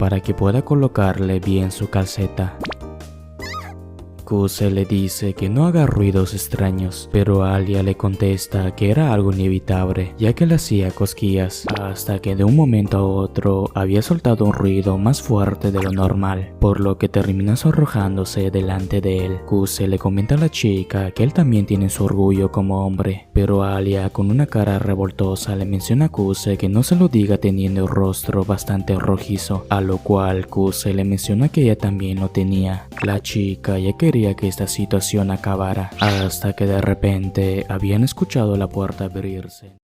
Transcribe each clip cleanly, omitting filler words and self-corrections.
para que pueda colocarle bien su calceta. Kuse le dice que no haga ruidos extraños, pero Alia le contesta que era algo inevitable, ya que le hacía cosquillas, hasta que de un momento a otro había soltado un ruido más fuerte de lo normal, por lo que terminó arrojándose delante de él. Kuse le comenta a la chica que él también tiene su orgullo como hombre, pero Alia con una cara revoltosa le menciona a Kuse que no se lo diga teniendo el rostro bastante rojizo, a lo cual Kuse le menciona que ella también lo tenía. La chica ya quería que esta situación acabara, hasta que de repente habían escuchado la puerta abrirse.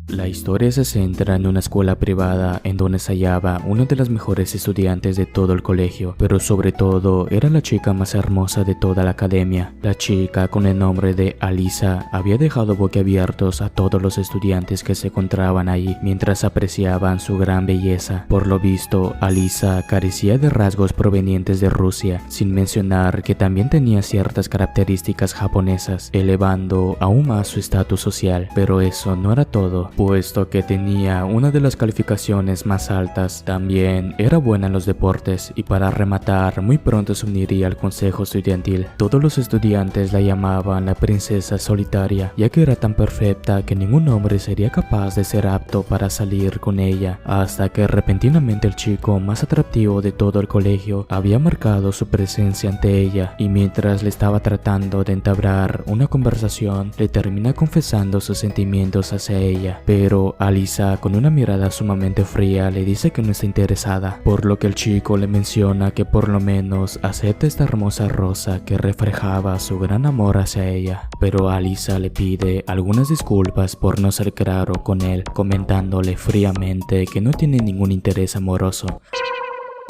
La historia se centra en una escuela privada en donde se hallaba una de las mejores estudiantes de todo el colegio, pero sobre todo era la chica más hermosa de toda la academia. La chica con el nombre de Alisa había dejado boquiabiertos a todos los estudiantes que se encontraban ahí mientras apreciaban su gran belleza. Por lo visto, Alisa carecía de rasgos provenientes de Rusia, sin mencionar que también tenía ciertas características japonesas, elevando aún más su estatus social. Pero eso no era todo, puesto que tenía una de las calificaciones más altas. También era buena en los deportes y para rematar muy pronto se uniría al consejo estudiantil. Todos los estudiantes la llamaban la princesa solitaria, ya que era tan perfecta que ningún hombre sería capaz de ser apto para salir con ella, hasta que repentinamente el chico más atractivo de todo el colegio había marcado su presencia ante ella, y mientras le estaba tratando de entablar una conversación le termina confesando sus sentimientos hacia ella. Pero Alisa, con una mirada sumamente fría, le dice que no está interesada, por lo que el chico le menciona que por lo menos acepta esta hermosa rosa que reflejaba su gran amor hacia ella. Pero Alisa le pide algunas disculpas por no ser claro con él, comentándole fríamente que no tiene ningún interés amoroso.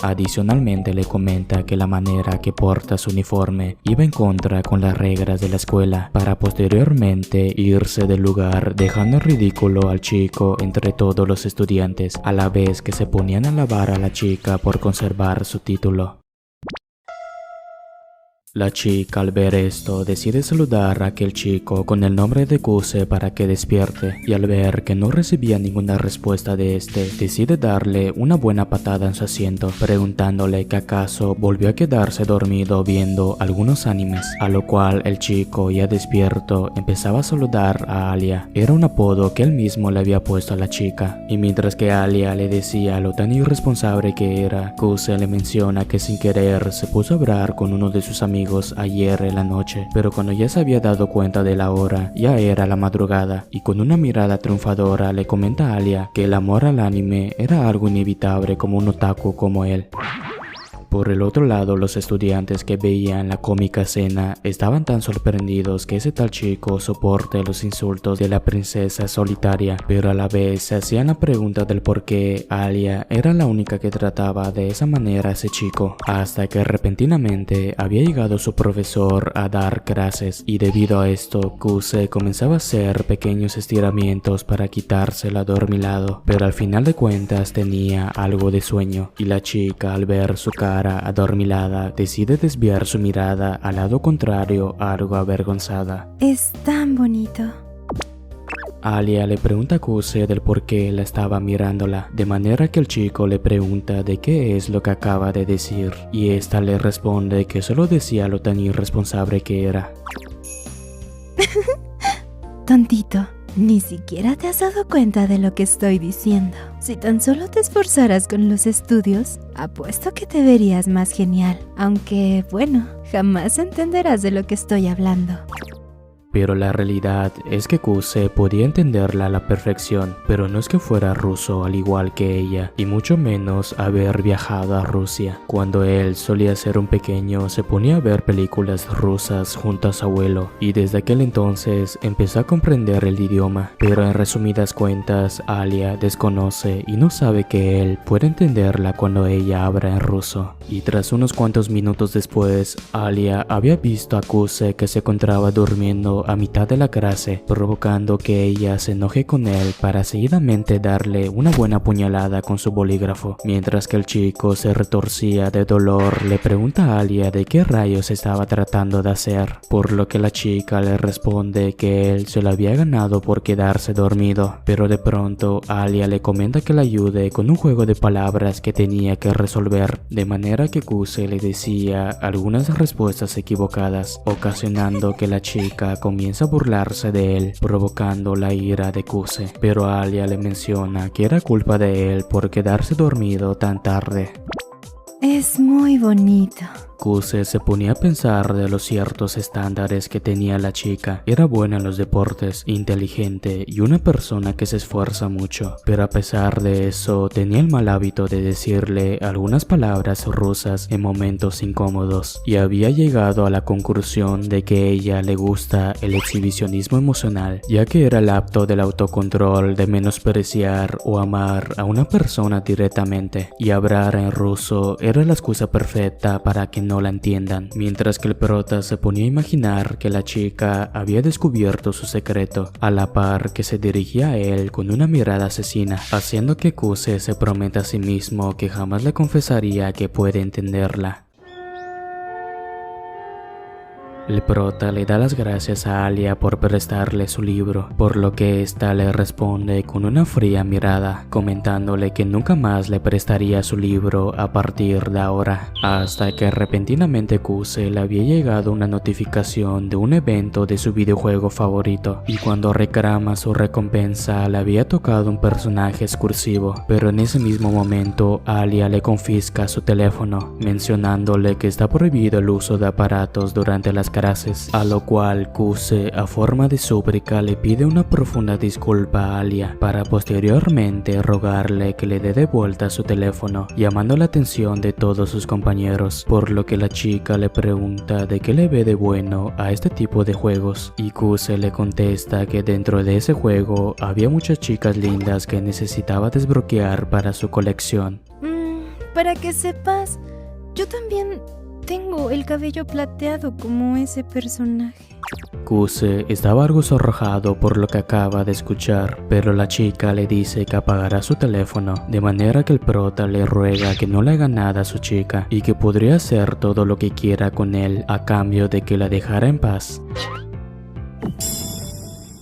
Adicionalmente le comenta que la manera que porta su uniforme iba en contra con las reglas de la escuela, para posteriormente irse del lugar dejando en ridículo al chico entre todos los estudiantes, a la vez que se ponían a alabar a la chica por conservar su título. La chica al ver esto decide saludar a aquel chico con el nombre de Kuse para que despierte, y al ver que no recibía ninguna respuesta de este, decide darle una buena patada en su asiento, preguntándole que acaso volvió a quedarse dormido viendo algunos animes, a lo cual el chico ya despierto empezaba a saludar a Alia. Era un apodo que él mismo le había puesto a la chica, y mientras que Alia le decía lo tan irresponsable que era, Kuse le menciona que sin querer se puso a hablar con uno de sus amigos ayer en la noche, pero cuando ya se había dado cuenta de la hora, ya era la madrugada, y con una mirada triunfadora le comenta a Alia que el amor al anime era algo inevitable como un otaku como él. Por el otro lado, los estudiantes que veían la cómica escena estaban tan sorprendidos que ese tal chico soporte los insultos de la princesa solitaria, pero a la vez se hacían la pregunta del por qué Alia era la única que trataba de esa manera a ese chico, hasta que repentinamente había llegado su profesor a dar clases, y debido a esto, Kuse comenzaba a hacer pequeños estiramientos para quitarse el adormilado, pero al final de cuentas tenía algo de sueño, y la chica al ver su cara adormilada decide desviar su mirada al lado contrario, algo avergonzada. Es tan bonito. Alia le pregunta a Kuse del por qué la estaba mirándola, de manera que el chico le pregunta de qué es lo que acaba de decir, y esta le responde que solo decía lo tan irresponsable que era. Tontito, ni siquiera te has dado cuenta de lo que estoy diciendo. Si tan solo te esforzaras con los estudios, apuesto que te verías más genial. Aunque, bueno, jamás entenderás de lo que estoy hablando. pero la realidad es que Kuse podía entenderla a la perfección, pero no es que fuera ruso al igual que ella, y mucho menos haber viajado a Rusia. Cuando él solía ser un pequeño, se ponía a ver películas rusas junto a su abuelo, y desde aquel entonces empezó a comprender el idioma, pero en resumidas cuentas, Alia desconoce y no sabe que él puede entenderla cuando ella habla en ruso. Y tras unos cuantos minutos después, Alia había visto a Kuse que se encontraba durmiendo a mitad de la clase, provocando que ella se enoje con él para seguidamente darle una buena puñalada con su bolígrafo. Mientras que el chico se retorcía de dolor, le pregunta a Alia de qué rayos estaba tratando de hacer, por lo que la chica le responde que él se lo había ganado por quedarse dormido, pero de pronto Alia le comenta que le ayude con un juego de palabras que tenía que resolver, de manera que Kuse le decía algunas respuestas equivocadas, ocasionando que la chica comienza a burlarse de él, provocando la ira de Kuse, pero Alia le menciona que era culpa de él por quedarse dormido tan tarde. Es muy bonito. Kuse se ponía a pensar de los ciertos estándares que tenía la chica. Era buena en los deportes, inteligente y una persona que se esfuerza mucho, pero a pesar de eso tenía el mal hábito de decirle algunas palabras rusas en momentos incómodos, y había llegado a la conclusión de que a ella le gusta el exhibicionismo emocional, ya que era el acto del autocontrol de menospreciar o amar a una persona directamente, y hablar en ruso era la excusa perfecta para que no la entiendan, mientras que el prota se ponía a imaginar que la chica había descubierto su secreto, a la par que se dirigía a él con una mirada asesina, haciendo que Kuse se prometa a sí mismo que jamás le confesaría que puede entenderla. El prota le da las gracias a Alia por prestarle su libro, por lo que ésta le responde con una fría mirada, comentándole que nunca más le prestaría su libro a partir de ahora, hasta que repentinamente Kuse le había llegado una notificación de un evento de su videojuego favorito, y cuando reclama su recompensa le había tocado un personaje exclusivo, pero en ese mismo momento Alia le confisca su teléfono, mencionándole que está prohibido el uso de aparatos durante las clases, a lo cual Kuse a forma de súplica le pide una profunda disculpa a Alia, para posteriormente rogarle que le dé de vuelta su teléfono, llamando la atención de todos sus compañeros, por lo que la chica le pregunta de qué le ve de bueno a este tipo de juegos, y Kuse le contesta que dentro de ese juego había muchas chicas lindas que necesitaba desbloquear para su colección. Para que sepas, yo también tengo el cabello plateado como ese personaje. Kuse estaba algo sonrojado por lo que acaba de escuchar, pero la chica le dice que apagará su teléfono, de manera que el prota le ruega que no le haga nada a su chica y que podría hacer todo lo que quiera con él a cambio de que la dejara en paz.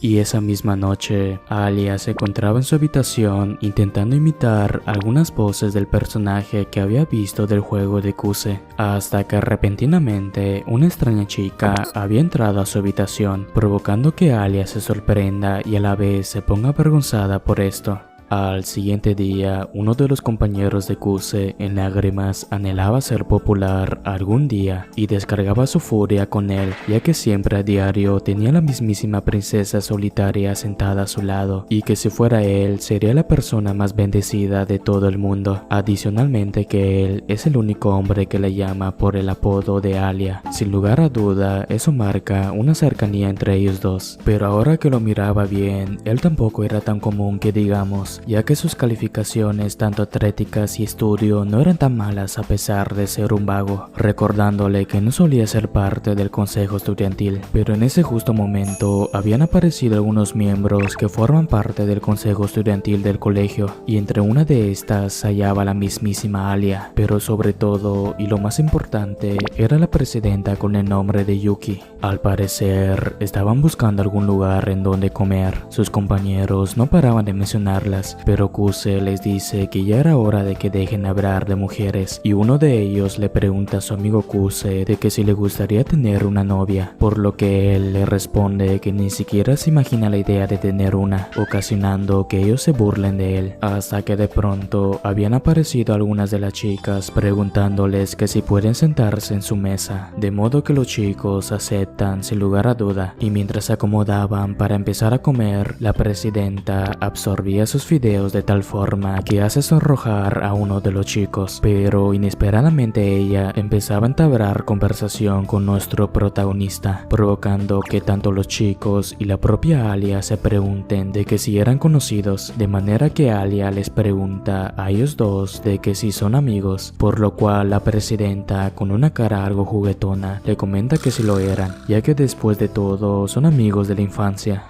Y esa misma noche, Alia se encontraba en su habitación intentando imitar algunas voces del personaje que había visto del juego de Kuse, hasta que repentinamente una extraña chica había entrado a su habitación, provocando que Alia se sorprenda y a la vez se ponga avergonzada por esto. Al siguiente día, uno de los compañeros de Kuse, en lágrimas, anhelaba ser popular algún día y descargaba su furia con él, ya que siempre a diario tenía la mismísima princesa solitaria sentada a su lado, y que si fuera él, sería la persona más bendecida de todo el mundo. Adicionalmente que él es el único hombre que le llama por el apodo de Alia. Sin lugar a duda, eso marca una cercanía entre ellos dos, pero ahora que lo miraba bien, él tampoco era tan común que digamos, ya que sus calificaciones tanto atléticas y estudio no eran tan malas a pesar de ser un vago, recordándole que no solía ser parte del consejo estudiantil. Pero en ese justo momento habían aparecido algunos miembros que forman parte del consejo estudiantil del colegio, y entre una de estas se hallaba la mismísima Alia, pero sobre todo, y lo más importante, era la presidenta con el nombre de Yuki. Al parecer, estaban buscando algún lugar en donde comer. Sus compañeros no paraban de mencionarlas, amigas, pero Kuse les dice que ya era hora de que dejen hablar de mujeres, y uno de ellos le pregunta a su amigo Kuse de que si le gustaría tener una novia, por lo que él le responde que ni siquiera se imagina la idea de tener una, ocasionando que ellos se burlen de él, hasta que de pronto habían aparecido algunas de las chicas preguntándoles que si pueden sentarse en su mesa, de modo que los chicos aceptan sin lugar a duda, y mientras se acomodaban para empezar a comer, la presidenta absorbía sus fideos de tal forma que hace sonrojar a uno de los chicos, pero inesperadamente ella empezaba a entablar conversación con nuestro protagonista, provocando que tanto los chicos y la propia Alia se pregunten de que si eran conocidos, de manera que Alia les pregunta a ellos dos de que si son amigos, por lo cual la presidenta, con una cara algo juguetona, le comenta que si lo eran, ya que después de todo son amigos de la infancia.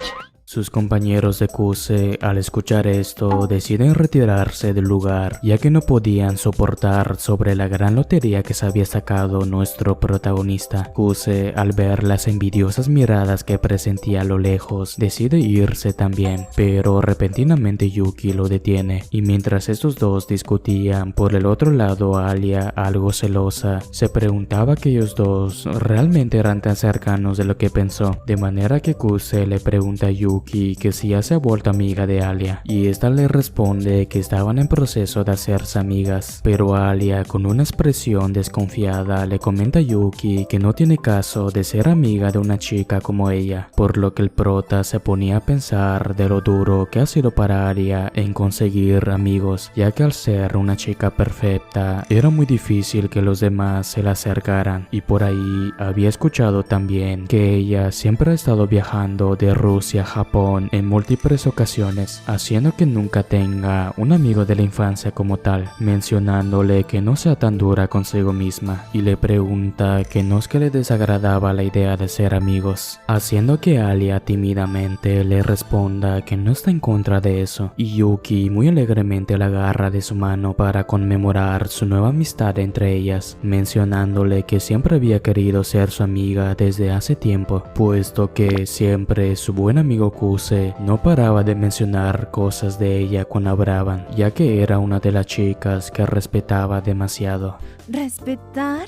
Sus compañeros de Kuse, al escuchar esto, deciden retirarse del lugar, ya que no podían soportar sobre la gran lotería que se había sacado nuestro protagonista. Kuse, al ver las envidiosas miradas que presentía a lo lejos, decide irse también, pero repentinamente Yuki lo detiene, y mientras estos dos discutían, por el otro lado Alia, algo celosa, se preguntaba que ellos dos realmente eran tan cercanos de lo que pensó, de manera que Kuse le pregunta a Yuki que si ya se ha vuelto amiga de Alia, y esta le responde que estaban en proceso de hacerse amigas, pero Alia, con una expresión desconfiada, le comenta a Yuki que no tiene caso de ser amiga de una chica como ella, por lo que el prota se ponía a pensar de lo duro que ha sido para Alia en conseguir amigos, ya que al ser una chica perfecta era muy difícil que los demás se la acercaran, y por ahí había escuchado también que ella siempre ha estado viajando de Rusia a Japón en múltiples ocasiones, haciendo que nunca tenga un amigo de la infancia como tal, mencionándole que no sea tan dura consigo misma, y le pregunta que no es que le desagradaba la idea de ser amigos, haciendo que Alia tímidamente le responda que no está en contra de eso, y Yuki muy alegremente la agarra de su mano para conmemorar su nueva amistad entre ellas, mencionándole que siempre había querido ser su amiga desde hace tiempo, puesto que siempre su buen amigo Kuse no paraba de mencionar cosas de ella cuando hablaban, ya que era una de las chicas que respetaba demasiado. ¿Respetar?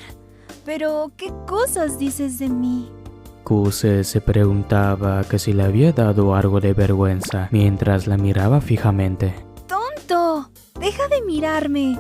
¿Pero qué cosas dices de mí? Kuse se preguntaba que si le había dado algo de vergüenza mientras la miraba fijamente. ¡Tonto! ¡Deja de mirarme!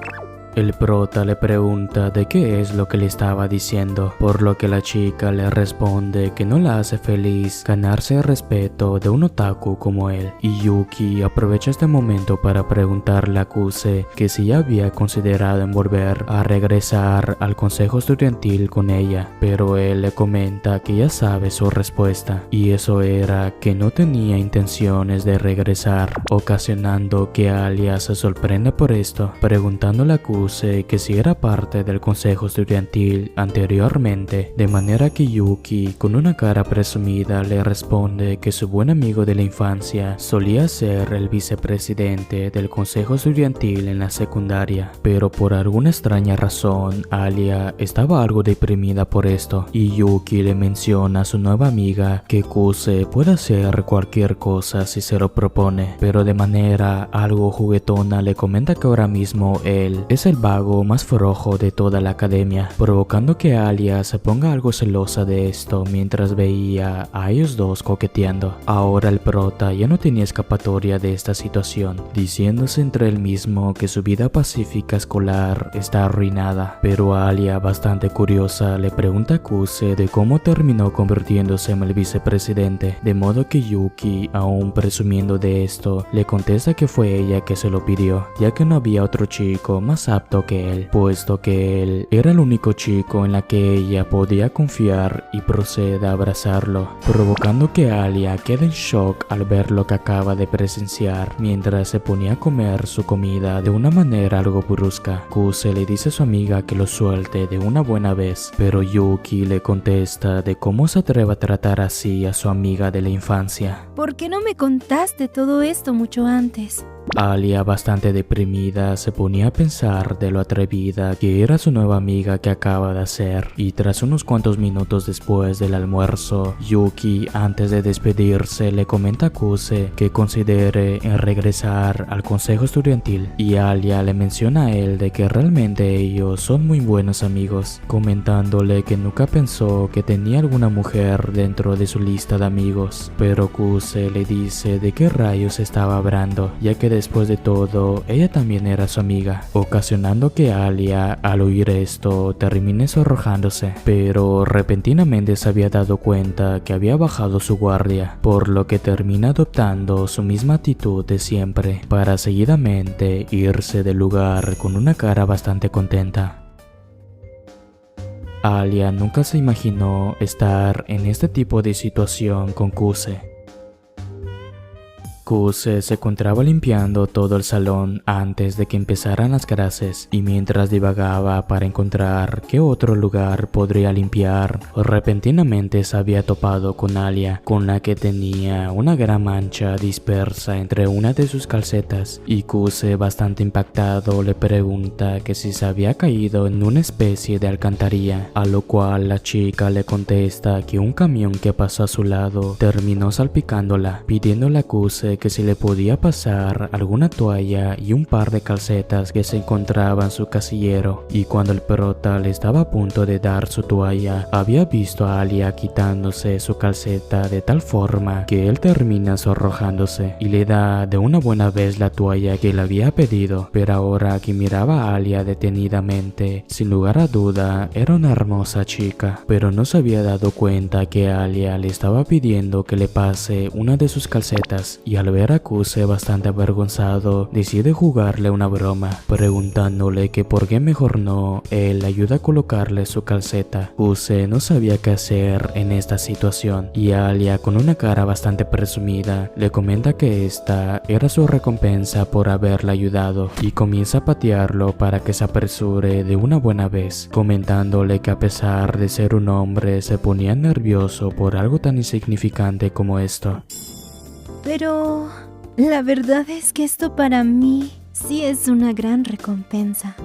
El prota le pregunta de qué es lo que le estaba diciendo, por lo que la chica le responde que no la hace feliz ganarse el respeto de un otaku como él, y Yuki aprovecha este momento para preguntarle a Kuse que si ya había considerado en volver a regresar al consejo estudiantil con ella, pero él le comenta que ya sabe su respuesta, y eso era que no tenía intenciones de regresar, ocasionando que Alia se sorprenda por esto, preguntándole a Kuse que si era parte del consejo estudiantil anteriormente, de manera que Yuki, con una cara presumida, le responde que su buen amigo de la infancia solía ser el vicepresidente del consejo estudiantil en la secundaria, pero por alguna extraña razón Alia estaba algo deprimida por esto, y Yuki le menciona a su nueva amiga que Kuse puede hacer cualquier cosa si se lo propone, pero de manera algo juguetona le comenta que ahora mismo él es el vago más flojo de toda la academia, provocando que Alia se ponga algo celosa de esto mientras veía a ellos dos coqueteando. Ahora el prota ya no tenía escapatoria de esta situación, diciéndose entre él mismo que su vida pacífica escolar está arruinada, pero Alia, bastante curiosa, le pregunta a Kuse de cómo terminó convirtiéndose en el vicepresidente, de modo que Yuki, aún presumiendo de esto, le contesta que fue ella que se lo pidió, ya que no había otro chico más apto que él, puesto que él era el único chico en la que ella podía confiar, y procede a abrazarlo, provocando que Alia quede en shock al ver lo que acaba de presenciar mientras se ponía a comer su comida de una manera algo brusca. Kuse le dice a su amiga que lo suelte de una buena vez, pero Yuki le contesta de cómo se atreve a tratar así a su amiga de la infancia. ¿Por qué no me contaste todo esto mucho antes? Alia, bastante deprimida, se ponía a pensar de lo atrevida que era su nueva amiga que acaba de hacer. Y tras unos cuantos minutos después del almuerzo, Yuki, antes de despedirse, le comenta a Kuse que considere en regresar al consejo estudiantil. Y Alia le menciona a él de que realmente ellos son muy buenos amigos, comentándole que nunca pensó que tenía alguna mujer dentro de su lista de amigos. Pero Kuse le dice de qué rayos estaba hablando, ya que después de todo, ella también era su amiga, ocasionando que Alia, al oír esto, termine sonrojándose. Pero repentinamente se había dado cuenta que había bajado su guardia, por lo que termina adoptando su misma actitud de siempre, para seguidamente irse del lugar con una cara bastante contenta. Alia nunca se imaginó estar en este tipo de situación con Kuse. Kuse se encontraba limpiando todo el salón antes de que empezaran las clases, y mientras divagaba para encontrar qué otro lugar podría limpiar, repentinamente se había topado con Alia, con la que tenía una gran mancha dispersa entre una de sus calcetas, y Kuse, bastante impactado, le pregunta que si se había caído en una especie de alcantarilla, a lo cual la chica le contesta que un camión que pasó a su lado terminó salpicándola, pidiéndole a Kuse que si le podía pasar alguna toalla y un par de calcetas que se encontraban en su casillero. Y cuando el prota le estaba a punto de dar su toalla, había visto a Alia quitándose su calceta de tal forma que él termina sonrojándose y le da de una buena vez la toalla que le había pedido. Pero ahora que miraba a Alia detenidamente, sin lugar a duda era una hermosa chica, pero no se había dado cuenta que Alia le estaba pidiendo que le pase una de sus calcetas. Y al ver a Kuse bastante avergonzado, decide jugarle una broma, preguntándole que por qué mejor no él ayuda a colocarle su calceta. Kuse no sabía qué hacer en esta situación, y Alia, con una cara bastante presumida, le comenta que esta era su recompensa por haberle ayudado, y comienza a patearlo para que se apresure de una buena vez, comentándole que a pesar de ser un hombre se ponía nervioso por algo tan insignificante como esto. Pero la verdad es que esto para mí sí es una gran recompensa.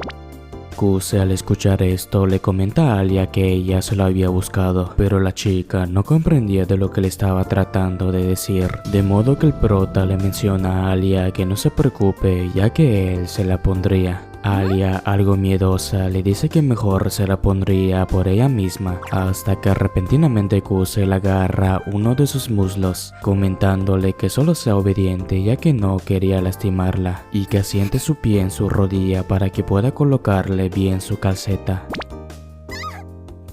Kuse, al escuchar esto, le comenta a Alia que ella se lo había buscado, pero la chica no comprendía de lo que le estaba tratando de decir, de modo que el prota le menciona a Alia que no se preocupe, ya que él se la pondría. Alia, algo miedosa, le dice que mejor se la pondría por ella misma, hasta que repentinamente Kuse le agarra uno de sus muslos, comentándole que solo sea obediente ya que no quería lastimarla, y que asiente su pie en su rodilla para que pueda colocarle bien su calceta.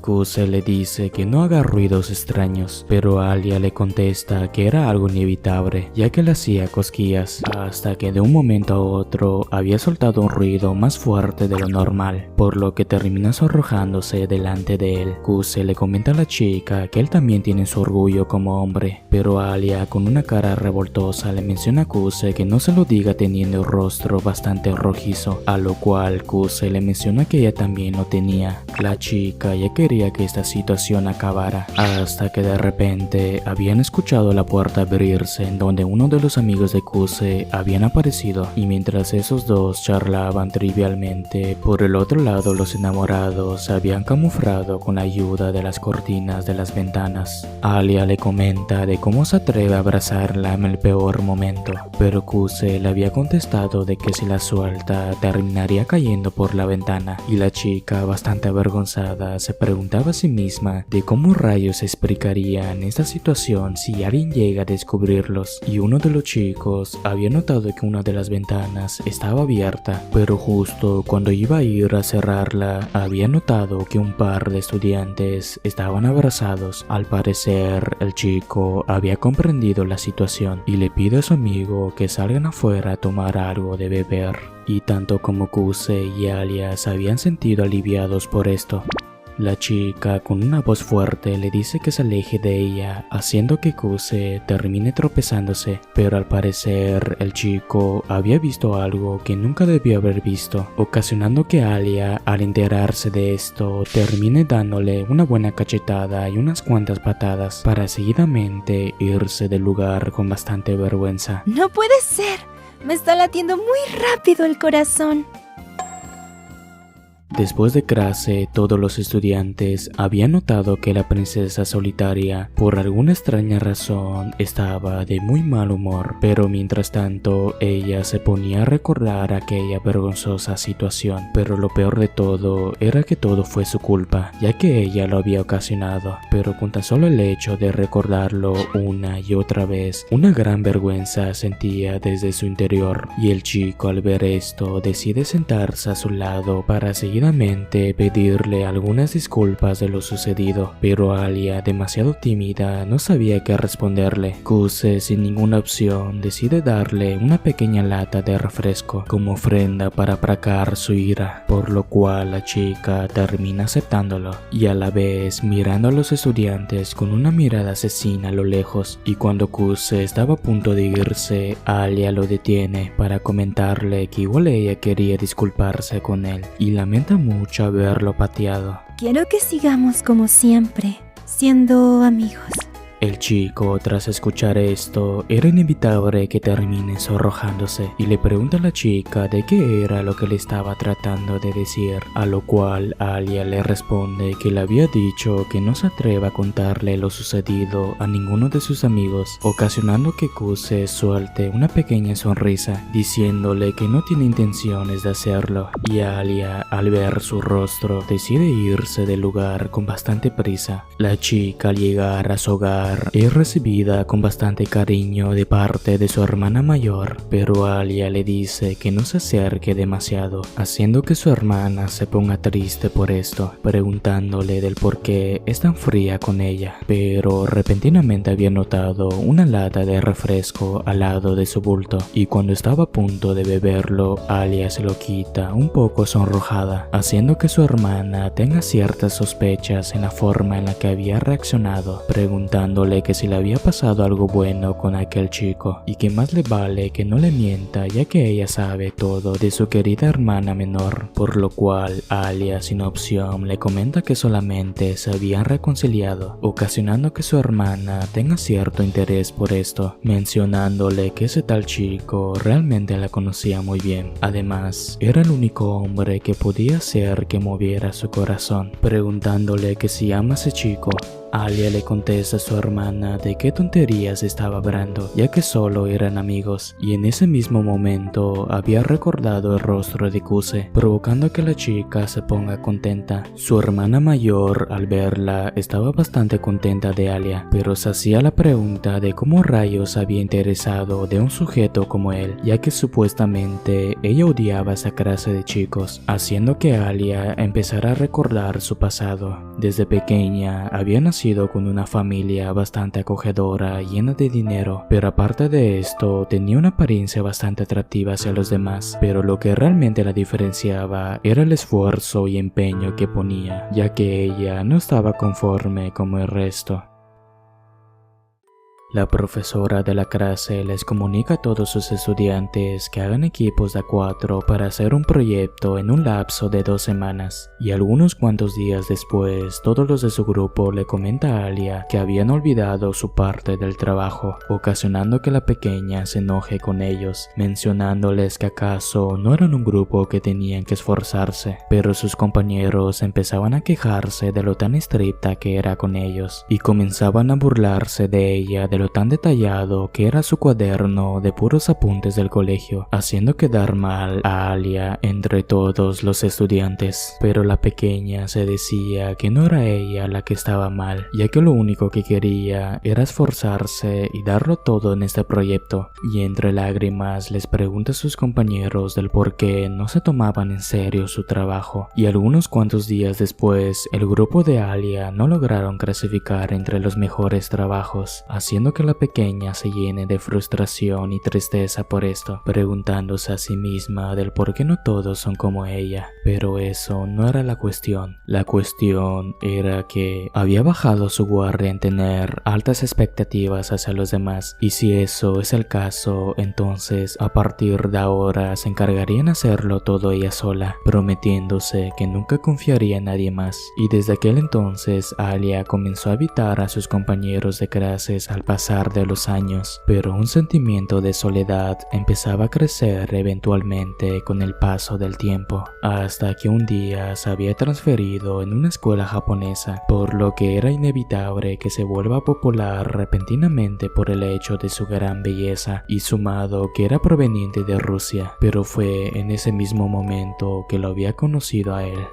Kuse le dice que no haga ruidos extraños, pero Alia le contesta que era algo inevitable, ya que le hacía cosquillas, hasta que de un momento a otro había soltado un ruido más fuerte de lo normal, por lo que termina sonrojándose delante de él. Kuse le comenta a la chica que él también tiene su orgullo como hombre, pero Alia, con una cara revoltosa, le menciona a Kuse que no se lo diga teniendo el rostro bastante rojizo, a lo cual Kuse le menciona que ella también lo tenía. La chica ya quería que esta situación acabara, hasta que de repente habían escuchado la puerta abrirse, en donde uno de los amigos de Kuse habían aparecido, y mientras esos dos charlaban trivialmente, por el otro lado los enamorados se habían camuflado con la ayuda de las cortinas de las ventanas. Alia le comenta de cómo se atreve a abrazarla en el peor momento, pero Kuse le había contestado de que si la suelta terminaría cayendo por la ventana, y la chica, bastante avergonzada, se preguntaba a sí misma de cómo rayos explicaría en esta situación si alguien llega a descubrirlos. Y uno de los chicos había notado que una de las ventanas estaba abierta, pero justo cuando iba a ir a cerrarla había notado que un par de estudiantes estaban abrazados. Al parecer el chico había comprendido la situación y le pide a su amigo que salgan afuera a tomar algo de beber, y tanto como Kuse y Alia se habían sentido aliviados por esto. La chica, con una voz fuerte, le dice que se aleje de ella, haciendo que Kuse termine tropezándose, pero al parecer el chico había visto algo que nunca debió haber visto, ocasionando que Alia, al enterarse de esto, termine dándole una buena cachetada y unas cuantas patadas, para seguidamente irse del lugar con bastante vergüenza. ¡No puede ser! Me está latiendo muy rápido el corazón. Después de clase, todos los estudiantes habían notado que la princesa solitaria, por alguna extraña razón, estaba de muy mal humor, pero mientras tanto, ella se ponía a recordar aquella vergonzosa situación. Pero lo peor de todo era que todo fue su culpa, ya que ella lo había ocasionado, pero con tan solo el hecho de recordarlo una y otra vez, una gran vergüenza sentía desde su interior, y el chico al ver esto decide sentarse a su lado para seguir pedirle algunas disculpas de lo sucedido, pero Alia, demasiado tímida, no sabía qué responderle. Kuse, sin ninguna opción, decide darle una pequeña lata de refresco como ofrenda para aplacar su ira, por lo cual la chica termina aceptándolo y a la vez mirando a los estudiantes con una mirada asesina a lo lejos. Y cuando Kuse estaba a punto de irse, Alia lo detiene para comentarle que igual ella quería disculparse con él y lamenta mucho haberlo pateado. Quiero que sigamos como siempre, siendo amigos. El chico, tras escuchar esto, era inevitable que termine sonrojándose y le pregunta a la chica de qué era lo que le estaba tratando de decir, a lo cual Alia le responde que le había dicho que no se atreva a contarle lo sucedido a ninguno de sus amigos, ocasionando que Kuse suelte una pequeña sonrisa, diciéndole que no tiene intenciones de hacerlo, y Alia, al ver su rostro, decide irse del lugar con bastante prisa. La chica, al llegar a su hogar, es recibida con bastante cariño de parte de su hermana mayor, pero Alia le dice que no se acerque demasiado, haciendo que su hermana se ponga triste por esto, preguntándole del por qué es tan fría con ella, pero repentinamente había notado una lata de refresco al lado de su bulto, y cuando estaba a punto de beberlo, Alia se lo quita un poco sonrojada, haciendo que su hermana tenga ciertas sospechas en la forma en la que había reaccionado, preguntándole que si le había pasado algo bueno con aquel chico y que más le vale que no le mienta, ya que ella sabe todo de su querida hermana menor, por lo cual Alia, sin opción, le comenta que solamente se habían reconciliado, ocasionando que su hermana tenga cierto interés por esto, mencionándole que ese tal chico realmente la conocía muy bien. Además, era el único hombre que podía hacer que moviera su corazón, preguntándole que si ama a ese chico. Alia le contesta a su hermana de qué tonterías estaba hablando, ya que solo eran amigos, y en ese mismo momento había recordado el rostro de Kuse, provocando que la chica se ponga contenta. Su hermana mayor, al verla, estaba bastante contenta de Alia, pero se hacía la pregunta de cómo rayos había interesado de un sujeto como él, ya que supuestamente ella odiaba esa clase de chicos, haciendo que Alia empezara a recordar su pasado. Desde pequeña había nacido con una familia bastante acogedora, llena de dinero, pero aparte de esto tenía una apariencia bastante atractiva hacia los demás, pero lo que realmente la diferenciaba era el esfuerzo y empeño que ponía, ya que ella no estaba conforme como el resto. La profesora de la clase les comunica a todos sus estudiantes que hagan equipos de a 4 para hacer un proyecto en un lapso de 2 semanas, y algunos cuantos días después todos los de su grupo le comentan a Alia que habían olvidado su parte del trabajo, ocasionando que la pequeña se enoje con ellos, mencionándoles que acaso no eran un grupo que tenían que esforzarse, pero sus compañeros empezaban a quejarse de lo tan estricta que era con ellos, y comenzaban a burlarse de ella de lo tan detallado que era su cuaderno de puros apuntes del colegio, haciendo quedar mal a Alia entre todos los estudiantes. Pero la pequeña se decía que no era ella la que estaba mal, ya que lo único que quería era esforzarse y darlo todo en este proyecto, y entre lágrimas les pregunta a sus compañeros del por qué no se tomaban en serio su trabajo. Y algunos cuantos días después, el grupo de Alia no lograron clasificar entre los mejores trabajos, haciendo que la pequeña se llene de frustración y tristeza por esto, preguntándose a sí misma del por qué no todos son como ella. Pero eso no era la cuestión. La cuestión era que había bajado su guardia en tener altas expectativas hacia los demás, y si eso es el caso, entonces a partir de ahora se encargaría en hacerlo todo ella sola, prometiéndose que nunca confiaría en nadie más. Y desde aquel entonces Alia comenzó a evitar a sus compañeros de clases al pasar pasar de los años, pero un sentimiento de soledad empezaba a crecer eventualmente con el paso del tiempo, hasta que un día se había transferido en una escuela japonesa, por lo que era inevitable que se vuelva popular repentinamente por el hecho de su gran belleza y sumado que era proveniente de Rusia, pero fue en ese mismo momento que lo había conocido a él.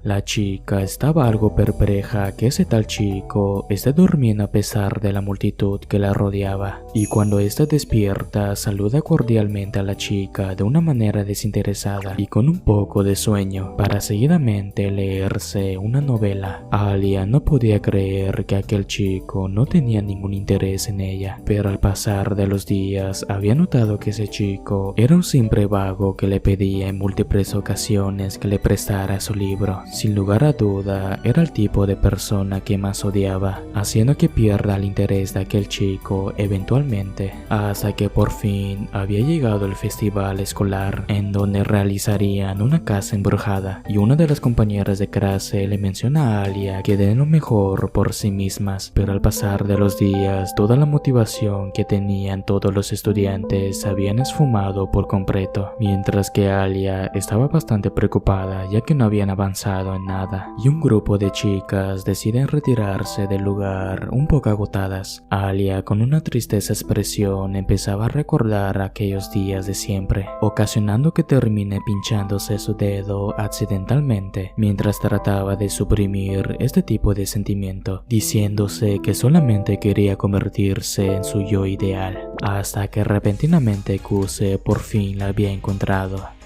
La chica estaba algo perpleja que ese tal chico esté durmiendo a pesar de la multitud que la rodeaba, y cuando ésta despierta saluda cordialmente a la chica de una manera desinteresada y con un poco de sueño, para seguidamente leerse una novela. Alia no podía creer que aquel chico no tenía ningún interés en ella, pero al pasar de los días había notado que ese chico era un simple vago que le pedía en múltiples ocasiones que le prestara su libro. Sin lugar a duda, era el tipo de persona que más odiaba, haciendo que pierda el interés de aquel chico eventualmente, hasta que por fin había llegado el festival escolar, en donde realizarían una casa embrujada, y una de las compañeras de clase le menciona a Alia que den lo mejor por sí mismas, pero al pasar de los días, toda la motivación que tenían todos los estudiantes se habían esfumado por completo, mientras que Alia estaba bastante preocupada ya que no habían avanzado en nada, y un grupo de chicas deciden retirarse del lugar un poco agotadas. Alia, con una tristeza expresión, empezaba a recordar aquellos días de siempre, ocasionando que termine pinchándose su dedo accidentalmente mientras trataba de suprimir este tipo de sentimiento, diciéndose que solamente quería convertirse en su yo ideal, hasta que repentinamente Kuse por fin la había encontrado.